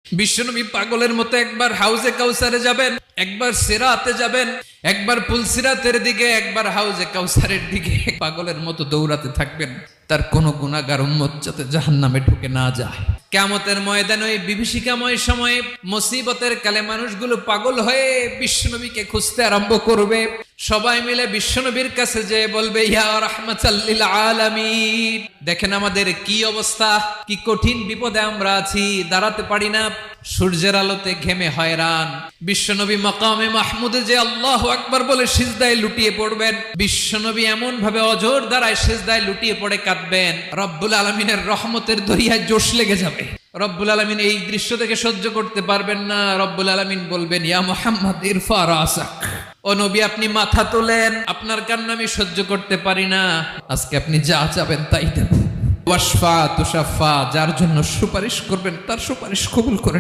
বিশ্বনবী পাগলের মতো একবার হাউজে কাউসারে যাবেন, একবার সিরাতে যাবেন, একবার পুলসিরাতের দিকে, একবার হাউজে কাউসারের দিকে পাগলের মতো দৌড়াতে থাকবেন। তার কোনো গুনাহগার উম্মত যাতে জাহান্নামে ঢুকে না যায়। কিয়ামতের ময়দানে ওই বিভীষিকাময় সময়ে মুসিবতের কালে মানুষগুলো পাগল হয়ে বিশ্বনবীকে খুঁজতে আরম্ভ করবে। সবাই মিলে বিশ্বনবীর কাছে যেয়ে বলবে, ইয়া রাহমাতাল লিল আলামিন, দেখেন আমাদের কি অবস্থা, কি কঠিন বিপদে আমরা আছি, দাঁড়াতে পারি না, সূর্যের আলোতে ঘেমে হয়রান। বিশ্বনবী মাকামে মাহমুদে যে আল্লাহু আকবার বলে সিজদায় লুটিয়ে পড়বেন, বিশ্বনবী এমন ভাবে অজর দ্বারায় সিজদায় লুটিয়ে পড়ে কাঁদবেন, রব্বুল আলামিনের রহমতের দরিয়ায় জোশ লেগে যাবে। রব্বুল আলামিন এই দৃশ্য থেকে সহ্য করতে পারবেন না। রব্বুল আলামিন বলবেন, ইয়া মুহাম্মদ ইরফা রাসাক, ও নবী আপনি মাথা তোলেন, আপনার কান্না আমি সহ্য করতে পারি না, আজকে আপনি যা চাবেন তাই দেব। ওয়াশফা তুশাফা, যার জন্য সুপারিশ করবেন তার সুপারিশ কবুল করে